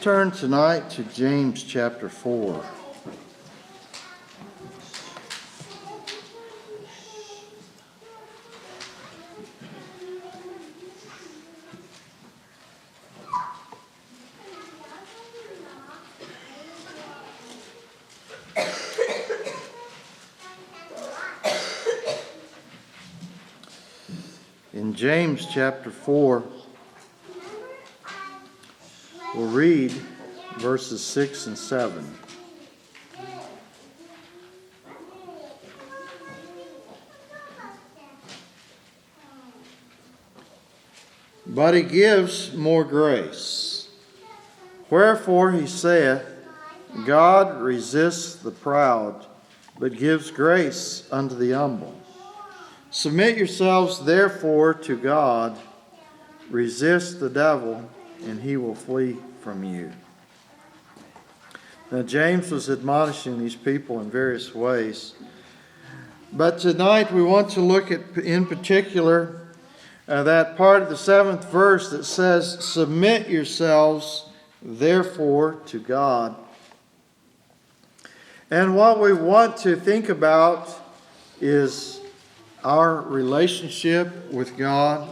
turn tonight to James chapter 4. In James chapter 4, we'll read verses 6 and 7. But he gives more grace. Wherefore he saith, God resists the proud, but gives grace unto the humble. Submit yourselves therefore to God, resist the devil, and he will flee from you. Now James was admonishing these people in various ways. But tonight we want to look at, in particular, that part of the 7th verse that says, submit yourselves therefore to God. And what we want to think about is our relationship with God.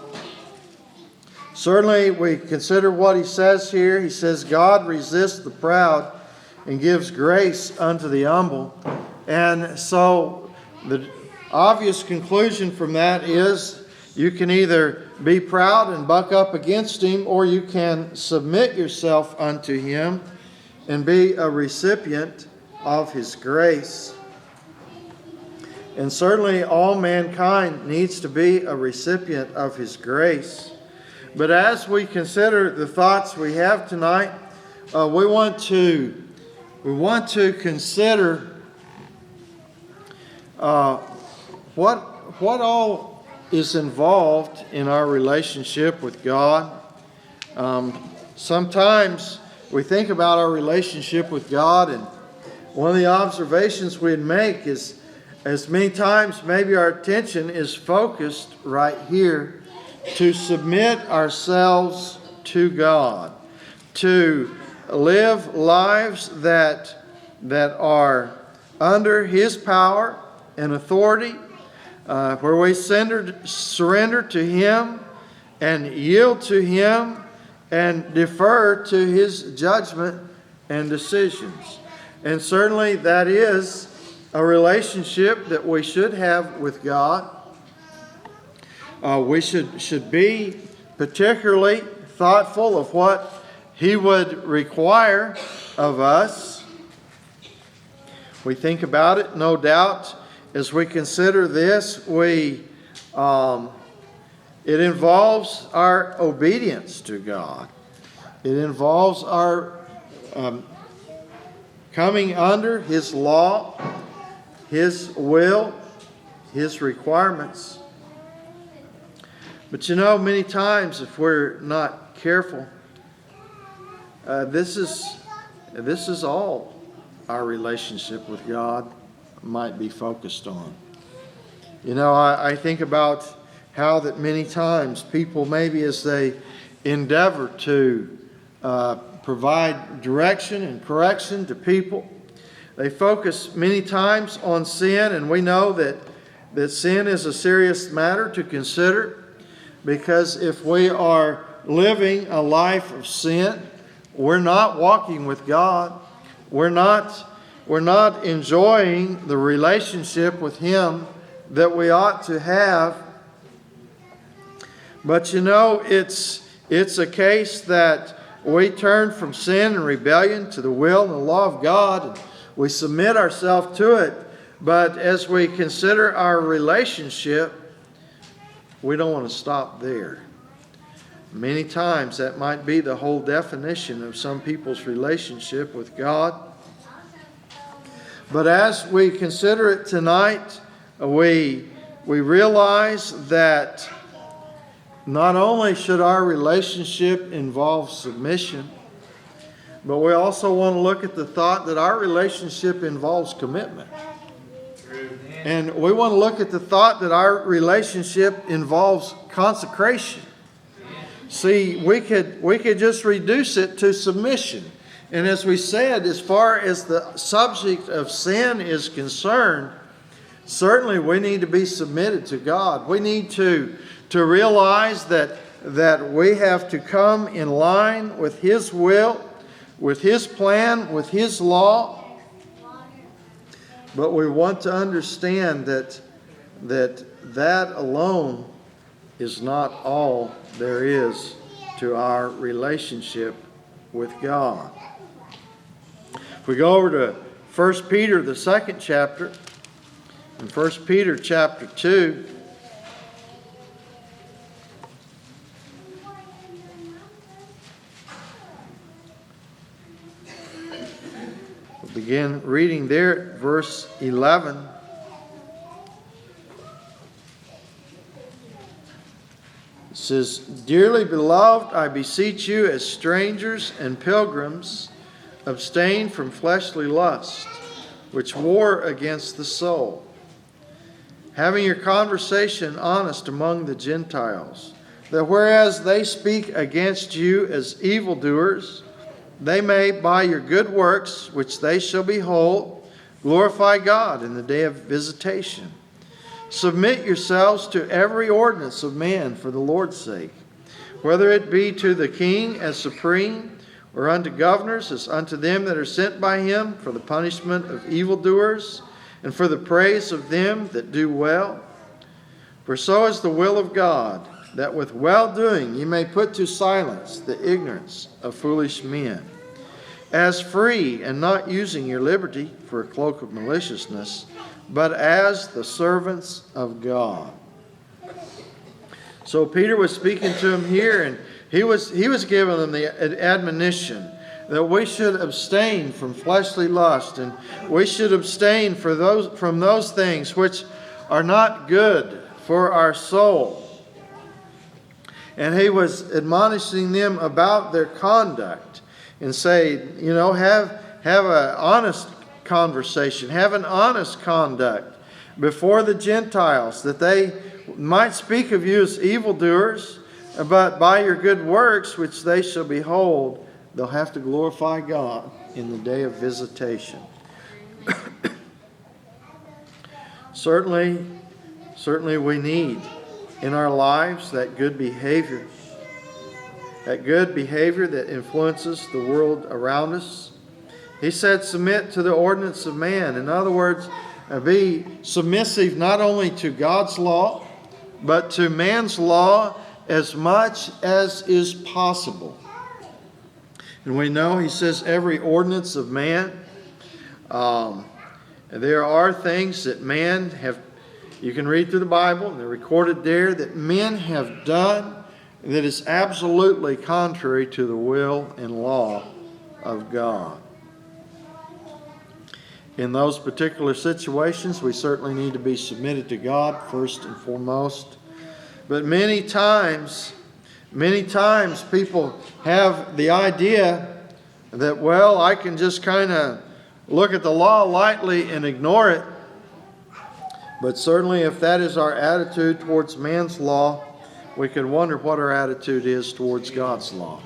Certainly we consider what he says here. He says God resists the proud and gives grace unto the humble. And so the obvious conclusion from that is you can either be proud and buck up against him, or you can submit yourself unto him and be a recipient of his grace. And certainly all mankind needs to be a recipient of his grace. But as we consider the thoughts we have tonight, we want to consider what all is involved in our relationship with God. Sometimes we think about our relationship with God, and one of the observations we'd make is, as many times maybe our attention is focused right here to submit ourselves to God, to live lives that are under his power and authority, where we surrender to him and yield to him and defer to his judgment and decisions. And certainly that is a relationship that we should have with God. We should be particularly thoughtful of what he would require of us. We think about it, no doubt, as we consider this, it involves our obedience to God. It involves our coming under his law, his will, his requirements. But many times if we're not careful, this is all our relationship with God might be focused on. I think about how that many times people, maybe as they endeavor to provide direction and correction to people, they focus many times on sin, and we know that sin is a serious matter to consider, because if we are living a life of sin, we're not walking with God. We're not enjoying the relationship with him that we ought to have. But it's a case that we turn from sin and rebellion to the will and the law of God, and we submit ourselves to it. But as we consider our relationship, we don't want to stop there. Many times that might be the whole definition of some people's relationship with God. But as we consider it tonight, we realize that not only should our relationship involve submission, but we also want to look at the thought that our relationship involves commitment. And we want to look at the thought that our relationship involves consecration. See, we could just reduce it to submission. And as we said, as far as the subject of sin is concerned, certainly we need to be submitted to God. We need to realize that we have to come in line with His will, with His plan, with His law. But we want to understand that alone is not all there is to our relationship with God. If we go over to 1 Peter, the second chapter, in 1 Peter chapter 2, we'll begin reading there at verse 11. It says, "Dearly beloved, I beseech you as strangers and pilgrims, abstain from fleshly lust, which war against the soul, having your conversation honest among the Gentiles, that whereas they speak against you as evildoers, they may by your good works, which they shall behold, glorify God in the day of visitation. Submit yourselves to every ordinance of man for the Lord's sake, whether it be to the king as supreme, or unto governors as unto them that are sent by him, for the punishment of evildoers, and for the praise of them that do well. For so is the will of God, that with well-doing ye may put to silence the ignorance of foolish men, as free and not using your liberty for a cloak of maliciousness, but as the servants of God." So Peter was speaking to him here, and he was giving them the admonition that we should abstain from fleshly lust, and we should abstain from those things which are not good for our soul. And he was admonishing them about their conduct and say, have an honest conversation, have an honest conduct before the Gentiles, that they might speak of you as evildoers, but by your good works, which they shall behold, they'll have to glorify God in the day of visitation. Certainly we need in our lives that good behavior. That good behavior that influences the world around us. He said, submit to the ordinance of man. In other words, be submissive not only to God's law, but to man's law as much as is possible. And we know, he says, every ordinance of man. There are things that man have, you can read through the Bible, and they're recorded there, that men have done that is absolutely contrary to the will and law of God. In those particular situations, we certainly need to be submitted to God first and foremost. But many times people have the idea that, well, I can just kind of look at the law lightly and ignore it. But certainly if that is our attitude towards man's law, we can wonder what our attitude is towards God's law.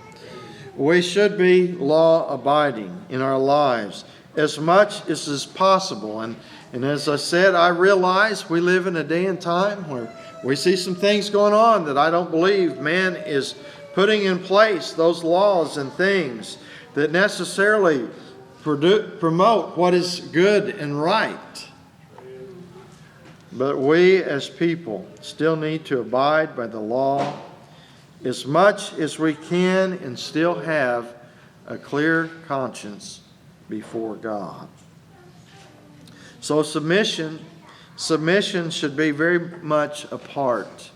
We should be law-abiding in our lives as much as is possible. And as I said, I realize we live in a day and time where we see some things going on that I don't believe man is putting in place, those laws and things that necessarily promote what is good and right. But we as people still need to abide by the law as much as we can and still have a clear conscience before God. So submission should be very much a part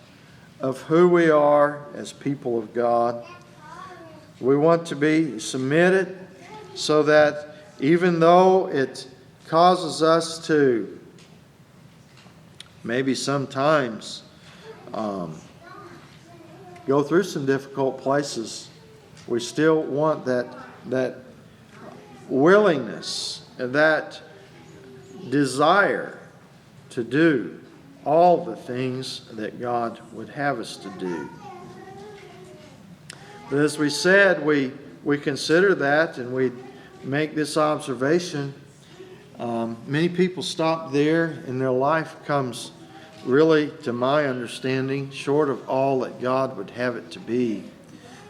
of who we are as people of God. We want to be submitted so that even though it causes us to maybe sometimes go through some difficult places, we still want that willingness and that desire to do all the things that God would have us to do. But as we said, we consider that, and make this observation. Many people stop there, and their life comes really, to my understanding, short of all that God would have it to be.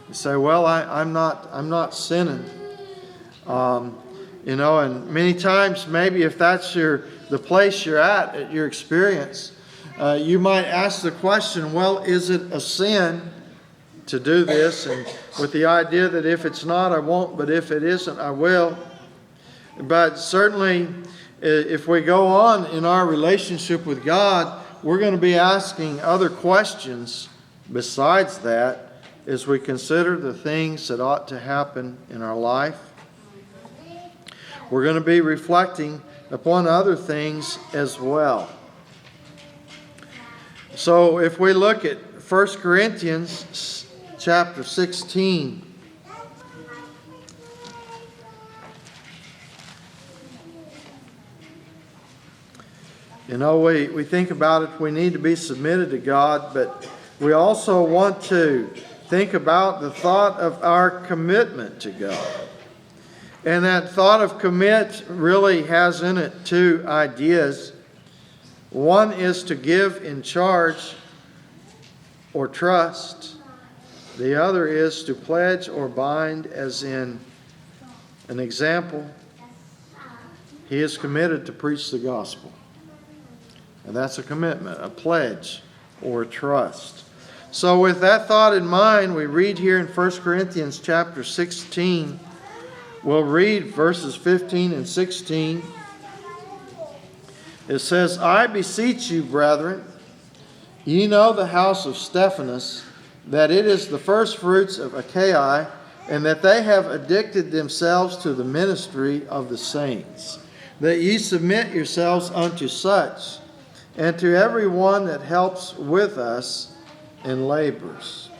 They say, well, I'm not sinning. And many times, maybe if that's the place you're at your experience, you might ask the question, well, is it a sin to do this? And with the idea that if it's not, I won't, but if it isn't, I will. But certainly, if we go on in our relationship with God, we're going to be asking other questions besides that as we consider the things that ought to happen in our life. We're going to be reflecting upon other things as well. So if we look at 1 Corinthians chapter 16, we think about it, we need to be submitted to God, but we also want to think about the thought of our commitment to God. And that thought of commit really has in it two ideas. One is to give in charge or trust. The other is to pledge or bind, as in an example. He is committed to preach the gospel. And that's a commitment, a pledge, or a trust. So with that thought in mind, we read here in 1 Corinthians chapter 16. We'll read verses 15 and 16. It says, I beseech you, brethren, ye know the house of Stephanas, that it is the firstfruits of Achaia, and that they have addicted themselves to the ministry of the saints, that ye submit yourselves unto such, and to every one that helps with us and labors.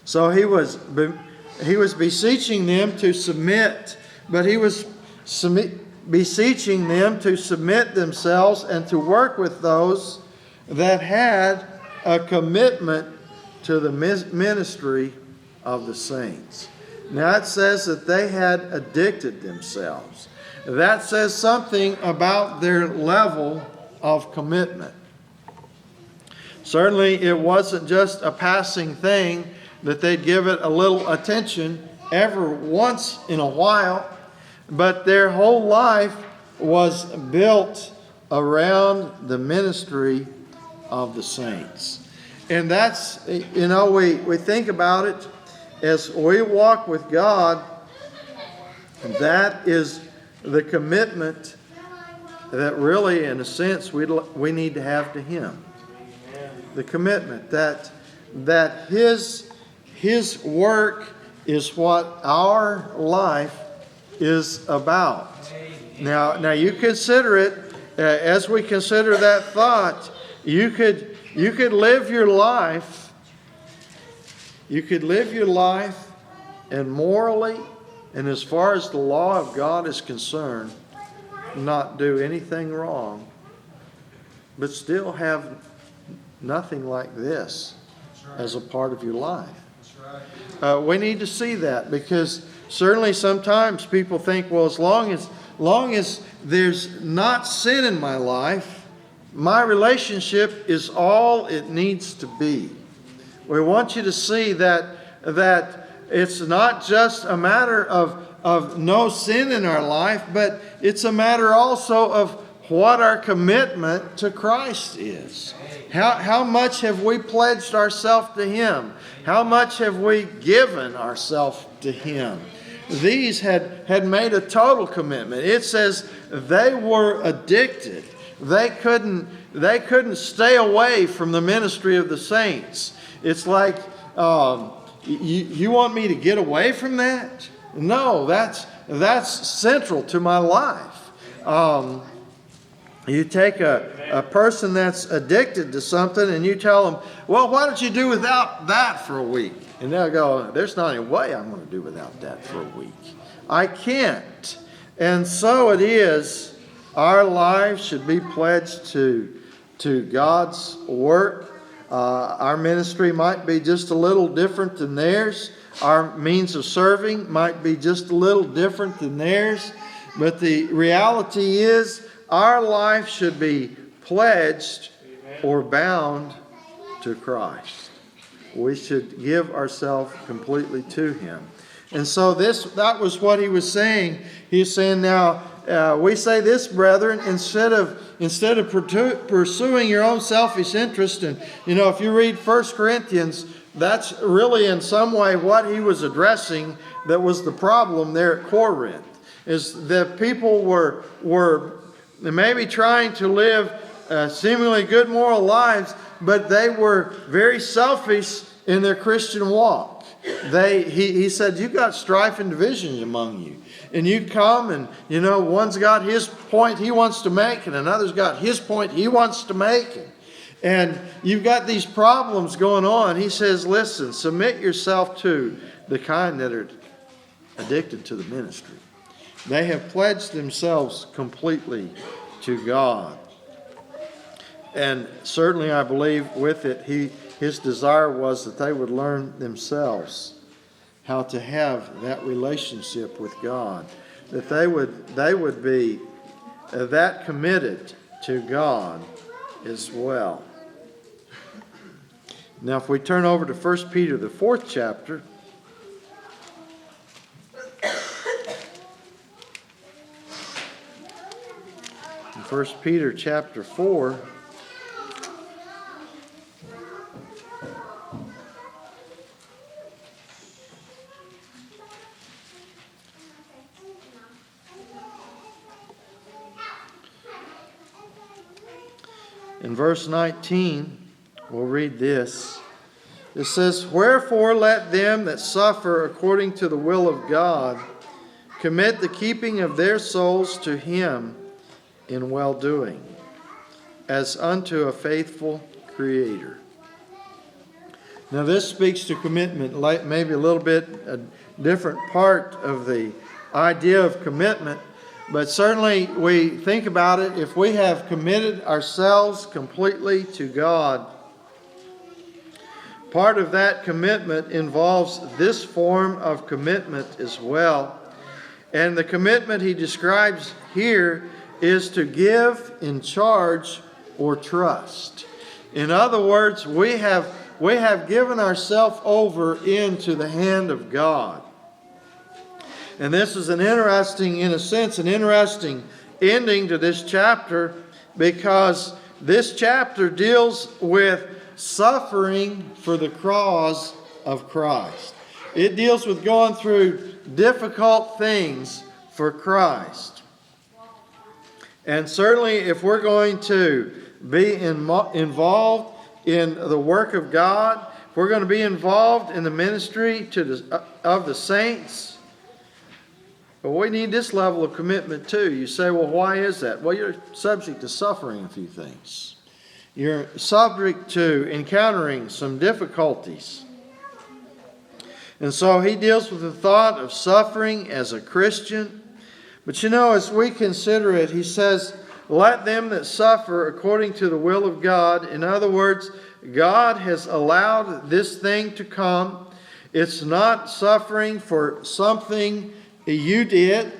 So he was beseeching them to submit, but he was beseeching them to submit themselves and to work with those that had a commitment to the ministry of the saints. Now it says that they had addicted themselves. That says something about their level of commitment. Certainly it wasn't just a passing thing that they'd give it a little attention every once in a while, but their whole life was built around the ministry of the saints. And that's, we think about it as we walk with God, that is the commitment that really, in a sense, we need to have to Him. The commitment that His work is what our life is about. Now you consider it, as we consider that thought, you could live your life. You could live your life and morally, and as far as the law of God is concerned, not do anything wrong, but still have nothing like this as a part of your life. We need to see that, because certainly sometimes people think, well, as long as there's not sin in my life, my relationship is all it needs to be. We want you to see that it's not just a matter of no sin in our life, but it's a matter also of what our commitment to Christ is. How much have we pledged ourselves to Him? How much have we given ourselves to Him? These had made a total commitment. It says they were addicted. They couldn't stay away from the ministry of the saints. It's like, you want me to get away from that? No, that's central to my life. You take a person that's addicted to something and you tell them, well, why don't you do without that for a week? And they'll go, there's not any way I'm going to do without that for a week. I can't. And so it is, our lives should be pledged to God's work. Our ministry might be just a little different than theirs, our means of serving might be just a little different than theirs. But the reality is our life should be pledged or bound to Christ. We should give ourselves completely to Him. And so that was what he was saying. He's saying, now, we say this, brethren, instead of pursuing your own selfish interest, and if you read 1 Corinthians, that's really in some way what he was addressing. That was the problem there at Corinth, is that people were maybe trying to live seemingly good moral lives, but they were very selfish in their Christian walk. He said, you've got strife and division among you. And you come and, one's got his point he wants to make, and another's got his point he wants to make. And you've got these problems going on. He says, listen, submit yourself to the kind that are addicted to the ministry. They have pledged themselves completely to God. And certainly I believe with it, his desire was that they would learn themselves how to have that relationship with God. That they would be that committed to God as well. Now if we turn over to 1 Peter, the 4th chapter. 1 Peter chapter 4. In verse 19, we'll read this. It says, wherefore let them that suffer according to the will of God commit the keeping of their souls to Him in well-doing, as unto a faithful Creator. Now this speaks to commitment, like maybe a little bit a different part of the idea of commitment. But certainly we think about it, if we have committed ourselves completely to God, part of that commitment involves this form of commitment as well. And the commitment he describes here is to give in charge or trust. In other words, we have given ourselves over into the hand of God. And this is an interesting ending to this chapter, because this chapter deals with suffering for the cause of Christ. It deals with going through difficult things for Christ. And certainly if we're going to be involved in the work of God, if we're going to be involved in the ministry of the saints, but we need this level of commitment too. You say, well, why is that? Well, you're subject to suffering a few things. You're subject to encountering some difficulties. And so he deals with the thought of suffering as a Christian. But as we consider it, he says, let them that suffer according to the will of God. In other words, God has allowed this thing to come. It's not suffering for something you did,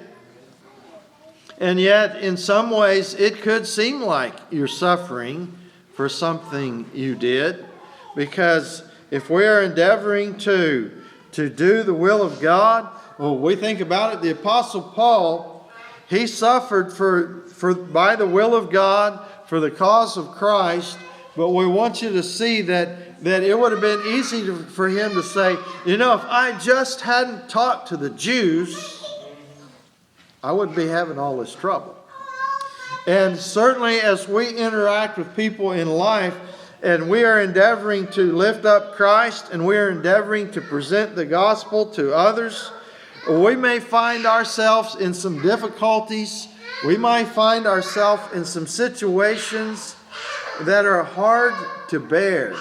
and yet in some ways it could seem like you're suffering for something you did, because if we are endeavoring to do the will of God, well, we think about it, the Apostle Paul, he suffered by the will of God for the cause of Christ. But we want you to see that it would have been easy for him to say, if I just hadn't talked to the Jews, I wouldn't be having all this trouble. And certainly as we interact with people in life, and we are endeavoring to lift up Christ, and we are endeavoring to present the gospel to others, we may find ourselves in some difficulties. We might find ourselves in some situations that are hard to bear.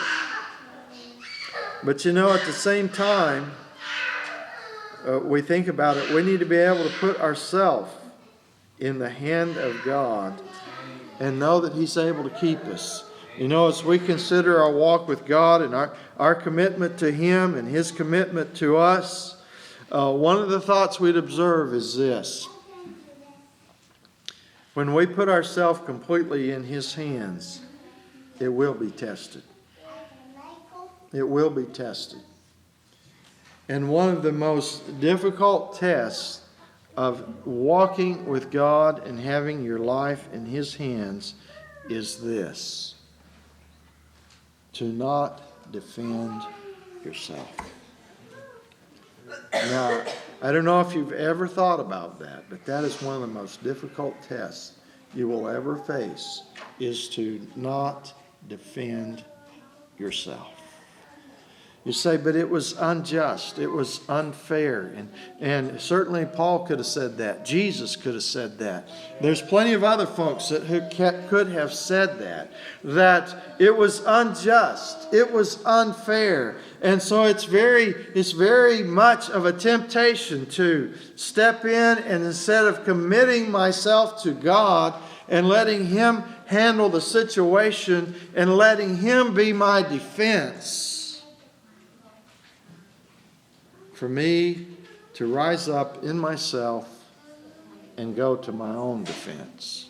But at the same time, we think about it, we need to be able to put ourselves in the hand of God and know that He's able to keep us. You know, as we consider our walk with God and our commitment to Him and His commitment to us, one of the thoughts we'd observe is this. When we put ourselves completely in His hands, it will be tested. It will be tested. And one of the most difficult tests of walking with God and having your life in His hands is this: to not defend yourself. Now, I don't know if you've ever thought about that, but that is one of the most difficult tests you will ever face, is to not defend yourself. You say, but it was unjust, it was unfair, and certainly Paul could have said that. Jesus could have said that. There's plenty of other folks who could have said that it was unjust, it was unfair. And so it's very much of a temptation to step in, and instead of committing myself to God and letting Him handle the situation and letting Him be my defense, for me to rise up in myself and go to my own defense.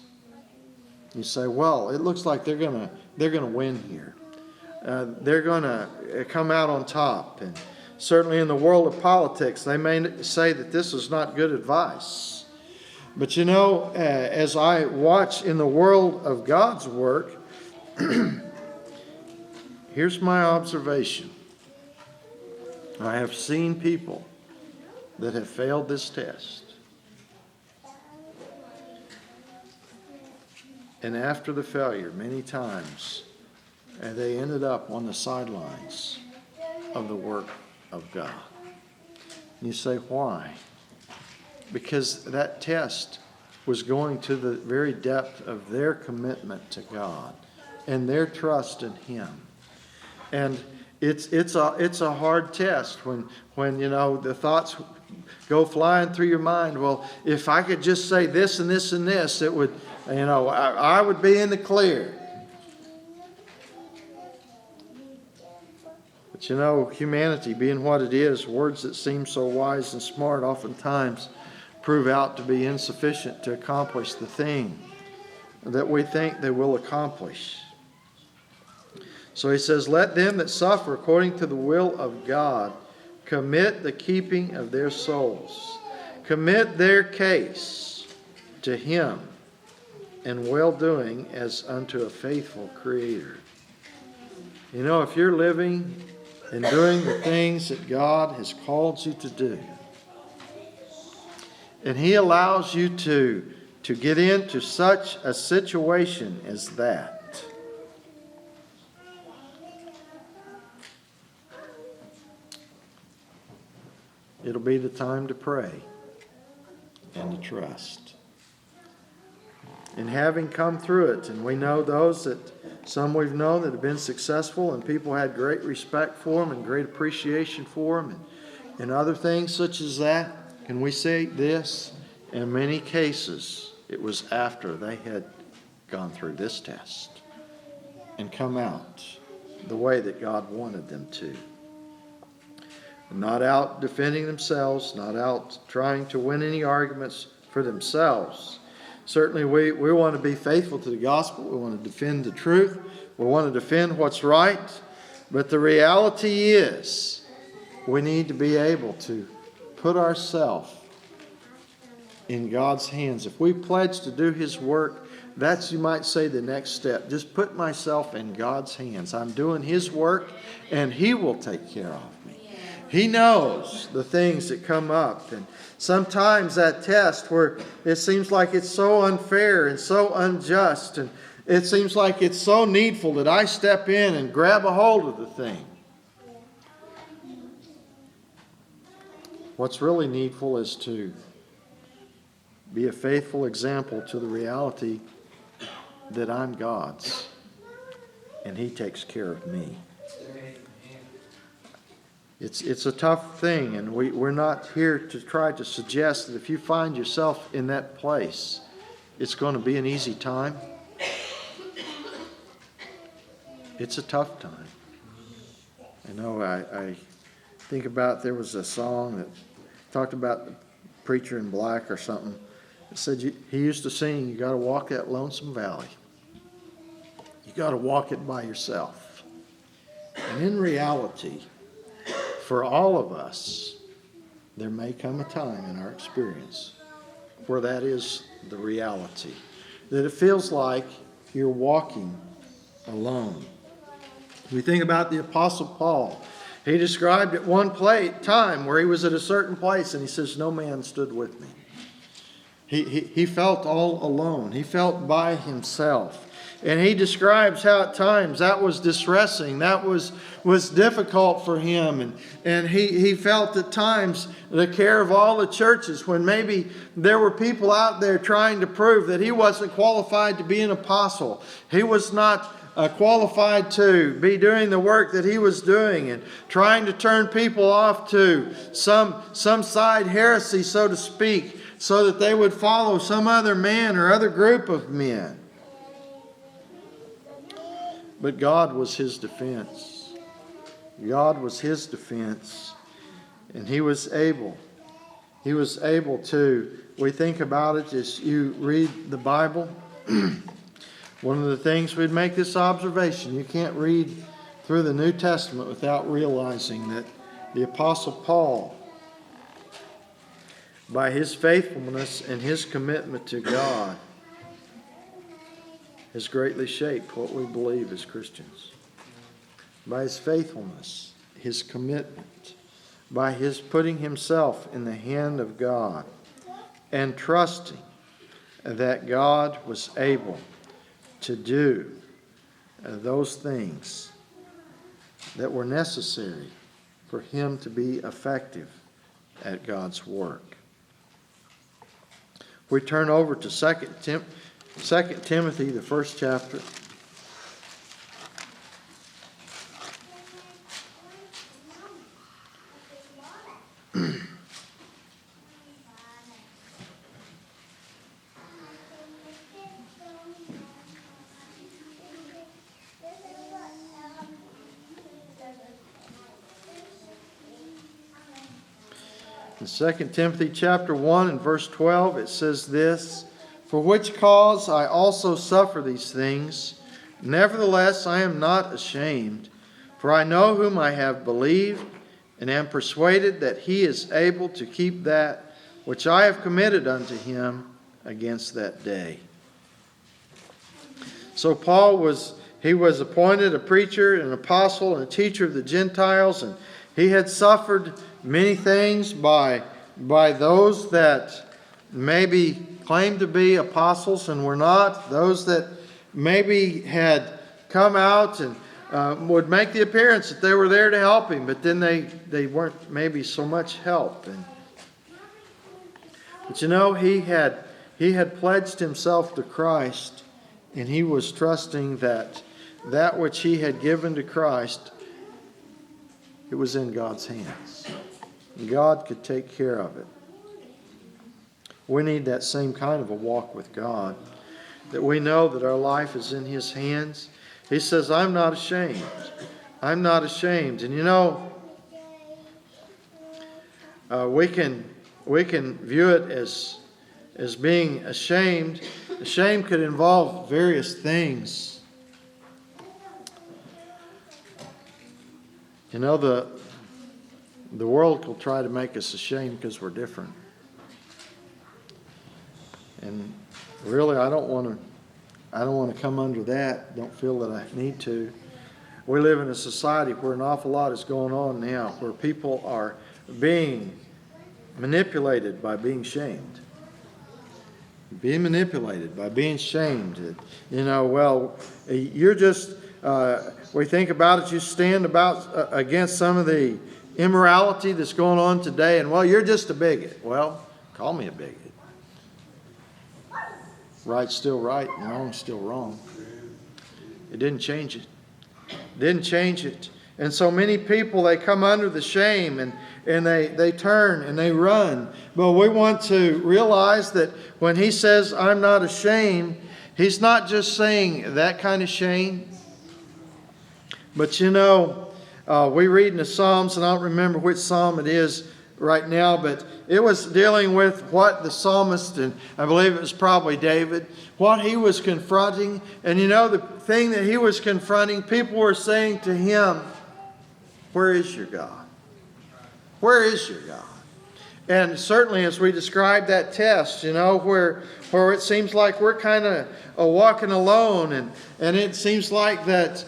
You say, well, it looks like they're gonna win here. They're going to come out on top. And certainly in the world of politics, they may say that this is not good advice. But you know, as I watch in the world of God's work, here's my observation. I have seen people that have failed this test. And after the failure, many times, they ended up on the sidelines of the work of God. And you say, why? Because that test was going to the very depth of their commitment to God and their trust in Him. And it's a hard test when you know the thoughts go flying through your mind. Well, if I could just say this and this and this, it would, you know, I would be in the clear. But you know, humanity being what it is, words that seem so wise and smart oftentimes prove out to be insufficient to accomplish the thing that we think they will accomplish. So he says, let them that suffer according to the will of God commit the keeping of their souls. Commit their case to Him in well-doing as unto a faithful Creator. You know, if you're living and doing the things that God has called you to do, and He allows you to get into such a situation as that, it'll be the time to pray and to trust. And having come through it, and we know those that some we've known that have been successful, and people had great respect for them and great appreciation for them, and other things such as that, can we say this? In many cases, it was after they had gone through this test and come out the way that God wanted them to. Not out defending themselves, not out trying to win any arguments for themselves. Certainly we want to be faithful to the gospel. We want to defend the truth. We want to defend what's right. But the reality is we need to be able to put ourselves in God's hands. If we pledge to do His work, that's, you might say, the next step. Just put myself in God's hands. I'm doing His work, and He will take care of me. He knows the things that come up. And sometimes that test where it seems like it's so unfair and so unjust, and it seems like it's so needful that I step in and grab a hold of the thing. What's really needful is to be a faithful example to the reality that I'm God's and He takes care of me. It's a tough thing, and we're not here to try to suggest that if you find yourself in that place, it's going to be an easy time. It's a tough time. I think about, there was a song that talked about the preacher in black or something. It said he used to sing, you got to walk that lonesome valley. You got to walk it by yourself. And in reality, for all of us, there may come a time in our experience where that is the reality. That it feels like you're walking alone. We think about the Apostle Paul. He described at one time where he was at a certain place and he says, no man stood with me. He felt all alone. He felt by himself. And he describes how at times that was distressing. That was difficult for him. And he felt at times the care of all the churches when maybe there were people out there trying to prove that he wasn't qualified to be an apostle. He was not qualified to be doing the work that he was doing, and trying to turn people off to some side heresy, so to speak, so that they would follow some other man or other group of men. But God was his defense. God was his defense. And he was able to, we think about it as you read the Bible. One of the things we'd make this observation, you can't read through the New Testament without realizing that the Apostle Paul, by his faithfulness and his commitment to God, has greatly shaped what we believe as Christians. By his faithfulness, his commitment, by his putting himself in the hand of God and trusting that God was able to do those things that were necessary for him to be effective at God's work. We turn over to 2 Timothy, the first chapter. In 2 Timothy chapter 1 and verse 12, it says this, "For which cause I also suffer these things. Nevertheless, I am not ashamed, for I know whom I have believed, and am persuaded that he is able to keep that which I have committed unto him against that day." So Paul was appointed a preacher, an apostle, and a teacher of the Gentiles, and he had suffered many things by those that maybe claimed to be apostles and were not, those that maybe had come out and would make the appearance that they were there to help him, but then they weren't maybe so much help. But he had pledged himself to Christ, and he was trusting that which he had given to Christ, it was in God's hands. God could take care of it. We need that same kind of a walk with God, that we know that our life is in his hands. He says, I'm not ashamed. I'm not ashamed. And we can view it as being ashamed. Shame could involve various things. The world will try to make us ashamed because we're different. And really, I don't want to come under that. Don't feel that I need to. We live in a society where an awful lot is going on now, where people are being manipulated by being shamed. Being manipulated by being shamed. You're just, we think about it, you stand against some of the immorality that's going on today, and you're just a bigot. Well, call me a bigot. Right's still right and wrong's still wrong. It didn't change it. Didn't change it. And so many people, they come under the shame and they turn and they run. But we want to realize that when he says, I'm not ashamed, he's not just saying that kind of shame. But we read in the Psalms, and I don't remember which Psalm it is right now, but it was dealing with what the psalmist, and I believe it was probably David, what he was confronting. And the thing that he was confronting, people were saying to him, "Where is your God? Where is your God?" And certainly as we describe that test, where it seems like we're kind of walking alone, and it seems like that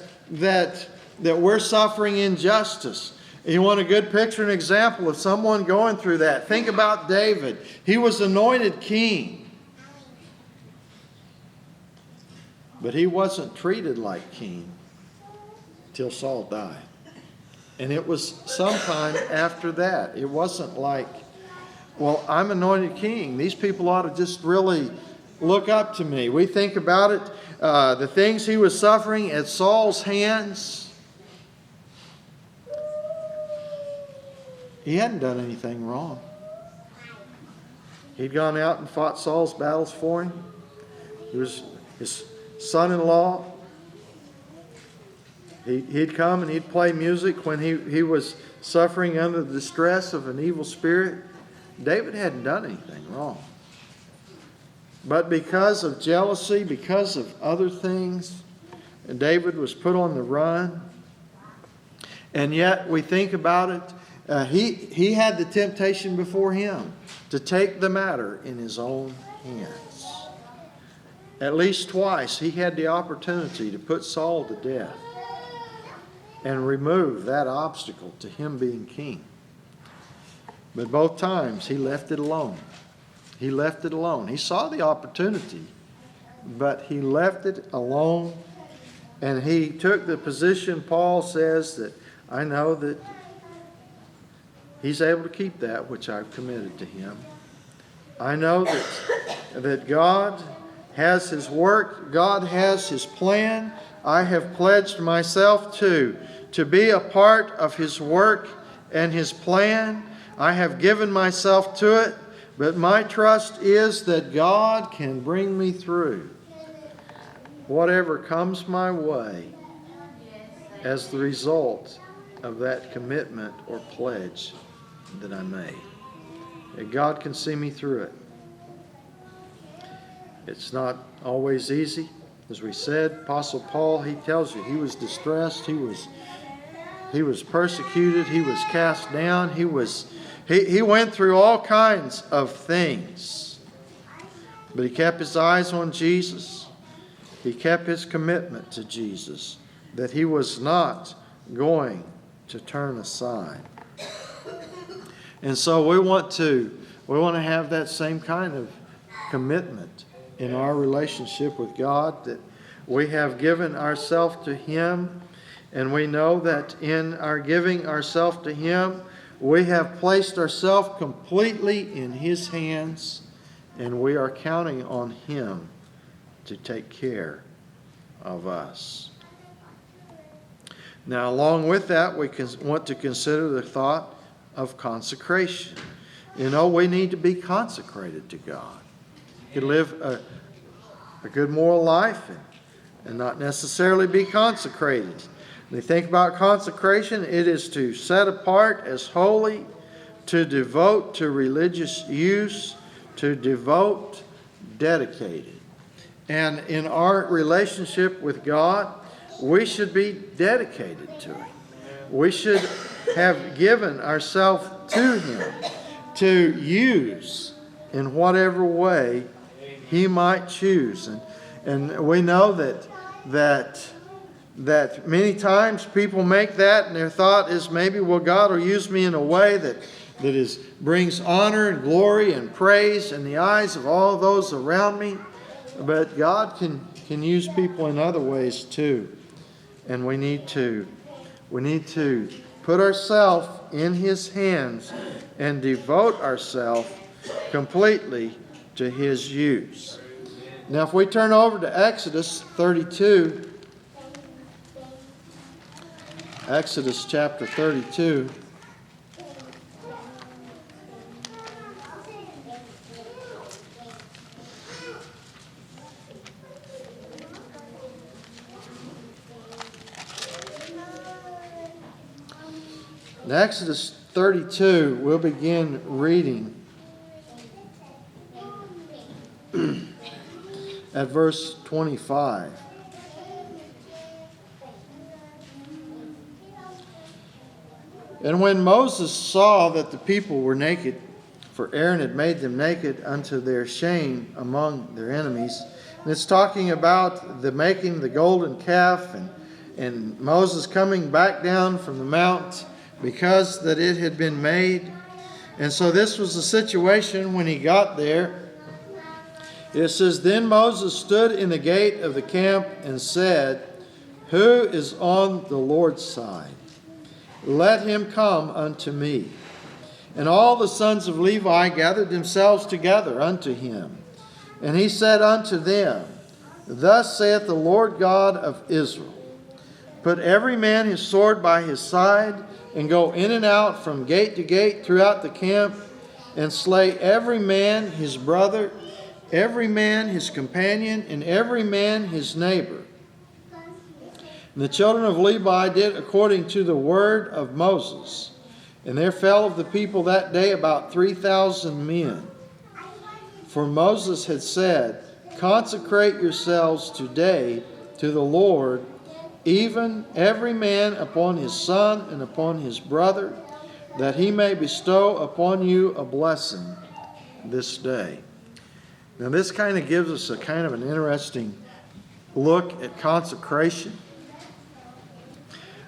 we're suffering injustice. You want a good picture and example of someone going through that? Think about David. He was anointed king, but he wasn't treated like king till Saul died. And it was sometime after that. It wasn't like, well, I'm anointed king. These people ought to just really look up to me. We think about it, the things he was suffering at Saul's hands. He hadn't done anything wrong. He'd gone out and fought Saul's battles for him. He was his son-in-law. He'd come and he'd play music when he was suffering under the distress of an evil spirit. David hadn't done anything wrong. But because of jealousy, because of other things, David was put on the run. And yet we think about it, he had the temptation before him to take the matter in his own hands. At least twice he had the opportunity to put Saul to death and remove that obstacle to him being king. But both times he left it alone. He left it alone. He saw the opportunity, but he left it alone. And he took the position, Paul says, that I know that he's able to keep that which I've committed to him. I know that God has his work. God has his plan. I have pledged myself to be a part of his work and his plan. I have given myself to it, but my trust is that God can bring me through whatever comes my way as the result of that commitment or pledge that I made. That God can see me through it. It's not always easy. As we said, Apostle Paul, he tells you he was distressed, he was persecuted, he was cast down, he went through all kinds of things. But he kept his eyes on Jesus. He kept his commitment to Jesus, that he was not going to turn aside. And so we want to have that same kind of commitment in our relationship with God, that we have given ourselves to him, and we know that in our giving ourselves to him, we have placed ourselves completely in his hands, and we are counting on him to take care of us. Now, along with that, we want to consider the thought of consecration. We need to be consecrated to God. You can live a good moral life and not necessarily be consecrated. When you think about consecration, it is to set apart as holy, to devote to religious use, to devote dedicated. And in our relationship with God, we should be dedicated to him. We should have given ourselves to him to use in whatever way he might choose. And we know that many times people make that, and their thought is maybe, well, God will use me in a way that brings honor and glory and praise in the eyes of all those around me. But God can use people in other ways too. And we need to put ourselves in his hands and devote ourselves completely to his use. Now, if we turn over to Exodus 32, Exodus chapter 32. In Exodus 32, we'll begin reading at verse 25. And when Moses saw that the people were naked, for Aaron had made them naked unto their shame among their enemies. And it's talking about the making the golden calf and Moses coming back down from the mount because that it had been made. And so this was the situation when he got there. It says, Then Moses stood in the gate of the camp and said, Who is on the Lord's side? Let him come unto me. And all the sons of Levi gathered themselves together unto him. And he said unto them, Thus saith the Lord God of Israel, Put every man his sword by his side, and go in and out from gate to gate throughout the camp, and slay every man his brother, every man his companion, and every man his neighbor. And the children of Levi did according to the word of Moses. And there fell of the people that day about 3,000 men. For Moses had said, Consecrate yourselves today to the Lord, even every man upon his son and upon his brother, that he may bestow upon you a blessing this day. Now this kind of gives us a kind of an interesting look at consecration.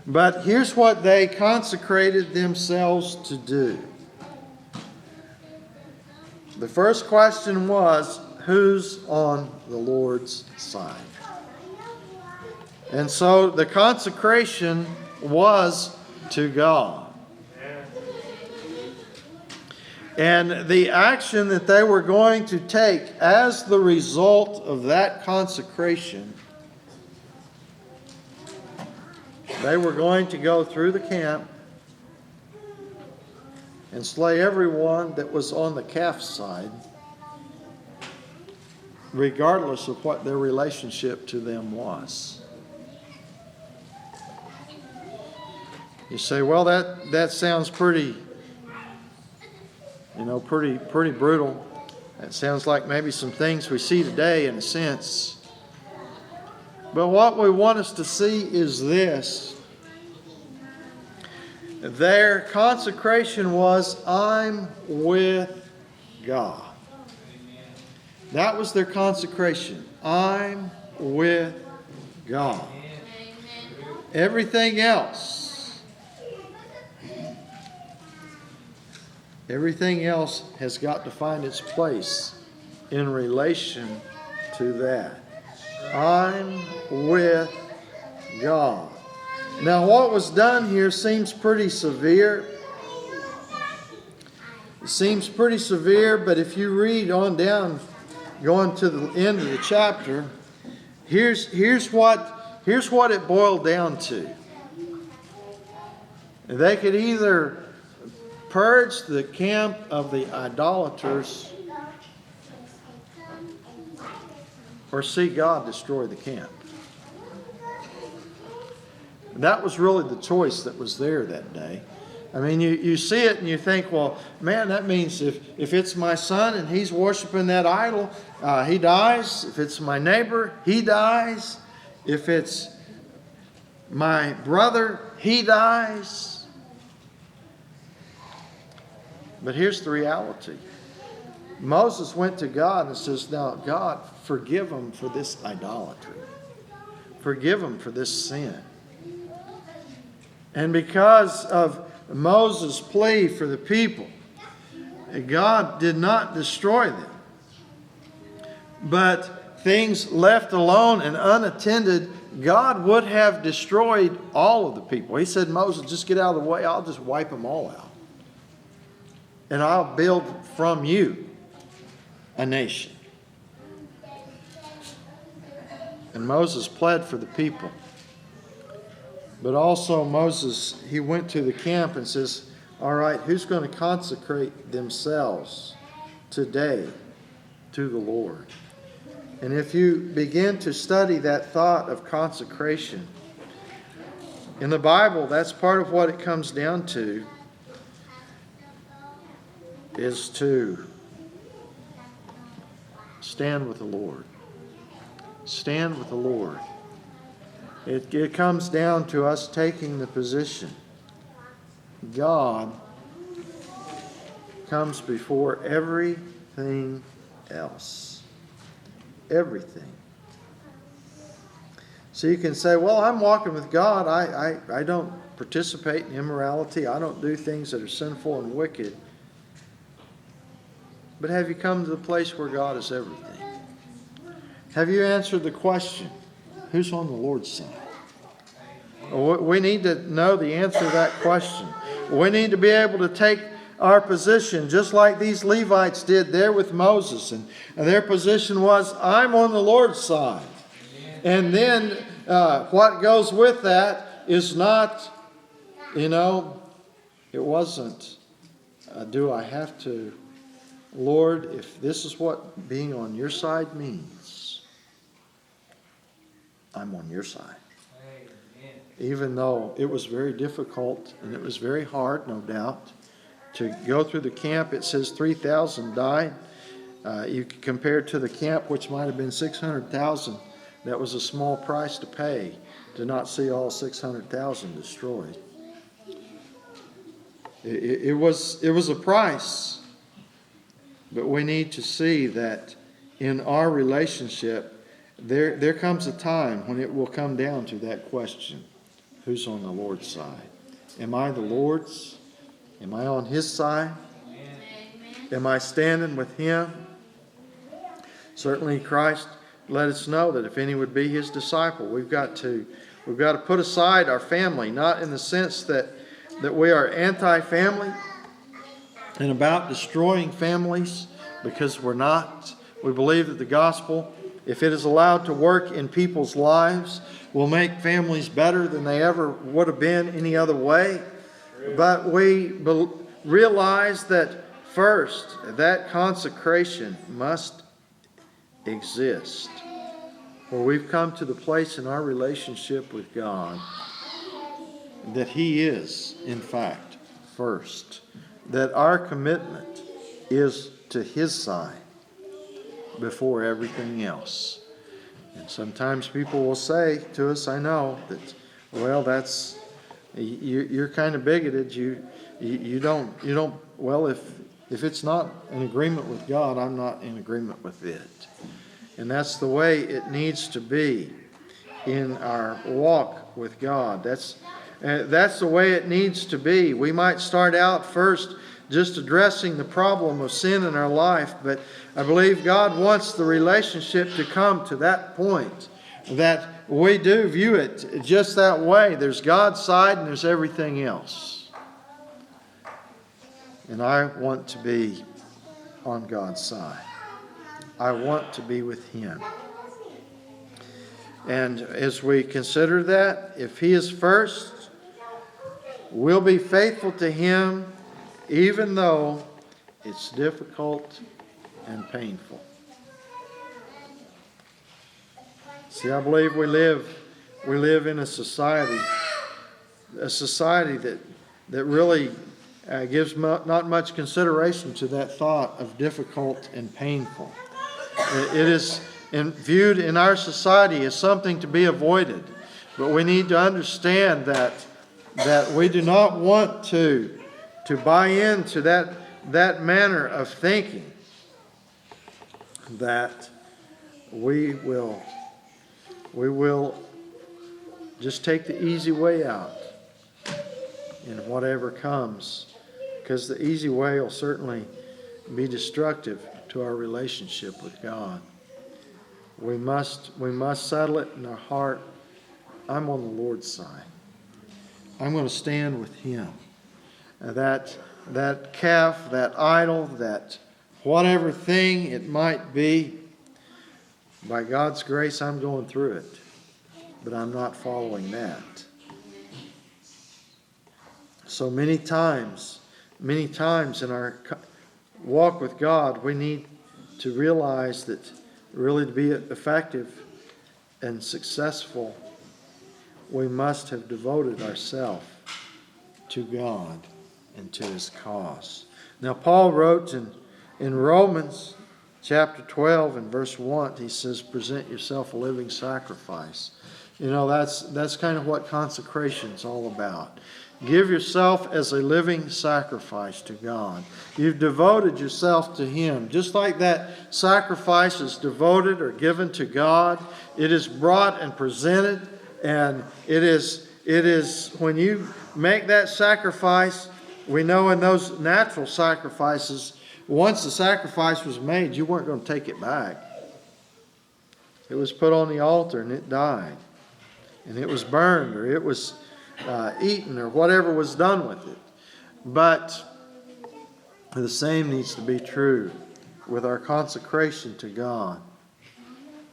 But here's what they consecrated themselves to do. The first question was, who's on the Lord's side? And so the consecration was to God. And the action that they were going to take as the result of that consecration, they were going to go through the camp and slay everyone that was on the calf side, regardless of what their relationship to them was. You say, well, that sounds pretty brutal. That sounds like maybe some things we see today in a sense. But what we want us to see is this. Their consecration was, I'm with God. That was their consecration. I'm with God. Everything else has got to find its place in relation to that. I'm with God. Now, what was done here seems pretty severe. It seems pretty severe, but if you read on down, going to the end of the chapter, here's what it boiled down to. They could either purge the camp of the idolaters or see God destroy the camp. That was really the choice that was there that day. I mean, you see it and you think, well, man, that means if it's my son and he's worshiping that idol, he dies. If it's my neighbor, he dies. If it's my brother, he dies. But here's the reality. Moses went to God and says, now, God, forgive them for this idolatry. Forgive them for this sin. And because of Moses' plea for the people, God did not destroy them. But things left alone and unattended, God would have destroyed all of the people. He said, Moses, just get out of the way. I'll just wipe them all out. And I'll build from you a nation. And Moses pled for the people. But also Moses, he went to the camp and says, all right, who's going to consecrate themselves today to the Lord? And if you begin to study that thought of consecration, In the Bible, that's part of what it comes down to, is to stand with the Lord. Stand with the Lord. It comes down to us taking the position. God comes before everything else. Everything. So you can say, well, I'm walking with God. I don't participate in immorality. I don't do things that are sinful and wicked. But have you come to the place where God is everything? Have you answered the question, who's on the Lord's side? We need to know the answer to that question. We need to be able to take our position just like these Levites did there with Moses. And their position was, I'm on the Lord's side. And then what goes with that is not, it wasn't, do I have to? Lord, if this is what being on your side means, I'm on your side. Amen. Even though it was very difficult and it was very hard, no doubt, to go through the camp. It says 3,000 died. You compare it to the camp, which might have been 600,000. That was a small price to pay to not see all 600,000 destroyed. It was a price. But we need to see that in our relationship, there comes a time when it will come down to that question. Who's on the Lord's side? Am I the Lord's? Am I on His side? Amen. Am I standing with Him? Certainly Christ let us know that if any would be His disciple, we've got to put aside our family, not in the sense that we are anti-family and about destroying families, because we're not. We believe that the gospel, if it is allowed to work in people's lives, will make families better than they ever would have been any other way. But we realize that first, that consecration must exist. Where we've come to the place in our relationship with God that He is, in fact, first. That our commitment is to His side before everything else. And sometimes people will say to us, I know, that, well, that's, you're kind of bigoted. You don't, well, if it's not in agreement with God, I'm not in agreement with it. And that's the way it needs to be in our walk with God. That's the way it needs to be. We might start out first just addressing the problem of sin in our life, but I believe God wants the relationship to come to that point that we do view it just that way. There's God's side and there's everything else. And I want to be on God's side. I want to be with Him. And as we consider that, if He is first, we'll be faithful to Him even though it's difficult and painful. See, I believe we live in a society that really gives not much consideration to that thought of difficult and painful. It is viewed in our society as something to be avoided. But we need to understand that we do not want to buy into that manner of thinking, that we will just take the easy way out in whatever comes, because the easy way will certainly be destructive to our relationship with God. We must settle it in our heart. I'm on the Lord's side. I'm going to stand with Him. That calf, that idol, that whatever thing it might be, by God's grace, I'm going through it. But I'm not following that. So many times in our walk with God, we need to realize that really to be effective and successful, we must have devoted ourselves to God and to His cause. Now, Paul wrote in Romans chapter 12 and verse 1, he says, present yourself a living sacrifice. You know, that's kind of what consecration is all about. Give yourself as a living sacrifice to God. You've devoted yourself to Him. Just like that sacrifice is devoted or given to God, it is brought and presented, and it is when you make that sacrifice, we know in those natural sacrifices, once the sacrifice was made, you weren't going to take it back. It was put on the altar and it died. And it was burned, or it was eaten, or whatever was done with it. But the same needs to be true with our consecration to God.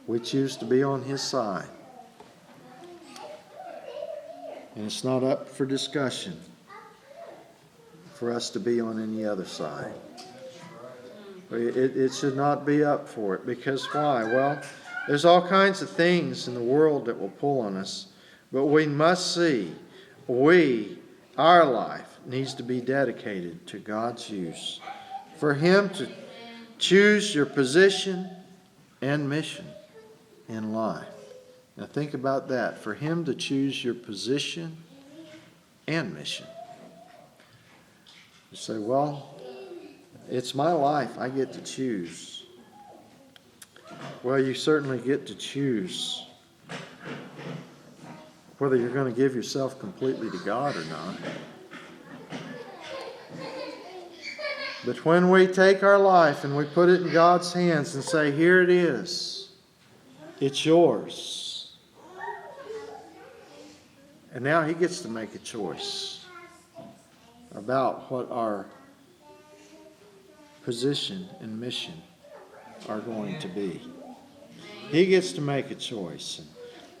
We choose to be on His side. And it's not up for discussion for us to be on any other side. It should not be up for it. Because why? Well, there's all kinds of things in the world that will pull on us. But we must see, our life needs to be dedicated to God's use. For Him to choose your position and mission in life. Now think about that. For Him to choose your position and mission. You say, well, it's my life. I get to choose. Well, you certainly get to choose whether you're going to give yourself completely to God or not. But when we take our life and we put it in God's hands and say, here it is, it's yours. And now He gets to make a choice about what our position and mission are going to be. He gets to make a choice.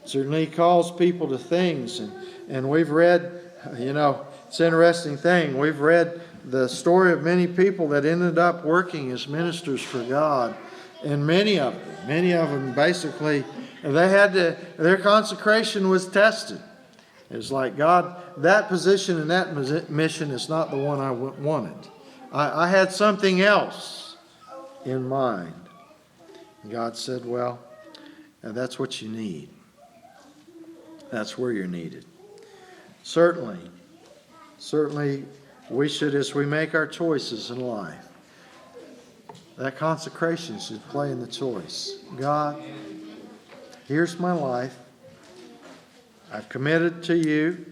Certainly He calls people to things. And we've read, it's an interesting thing. We've read the story of many people that ended up working as ministers for God. And many of them basically, their consecration was tested. It was like, God, that position and that mission is not the one I wanted. I had something else in mind. And God said, well, that's what you need. That's where you're needed. Certainly, we should, as we make our choices in life, that consecration should play in the choice. God, here's my life. I've committed to You.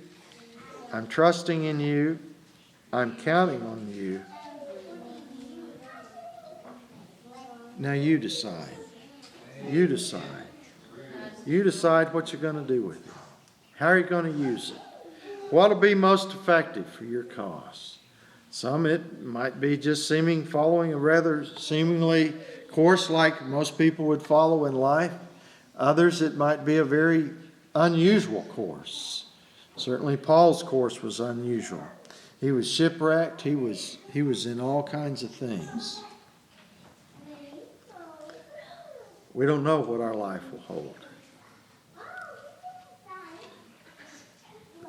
I'm trusting in You. I'm counting on You. Now You decide. You decide. You decide what you're going to do with it. How are you going to use it? What will be most effective for your cause? Some it might be just following a rather seemingly course like most people would follow in life. Others it might be a very unusual course. Certainly Paul's course was unusual. He was shipwrecked. He was in all kinds of things. We don't know what our life will hold.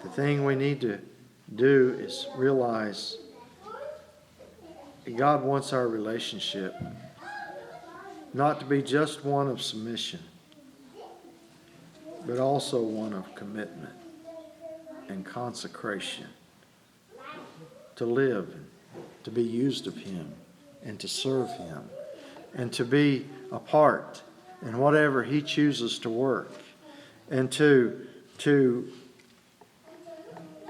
The thing we need to do is realize that God wants our relationship not to be just one of submission, but also one of commitment and consecration, to live, to be used of Him, and to serve Him, and to be a part in whatever He chooses to work, and to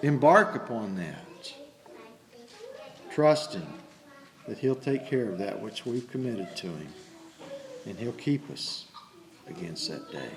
embark upon that, trusting that He'll take care of that which we've committed to Him, and He'll keep us against that day.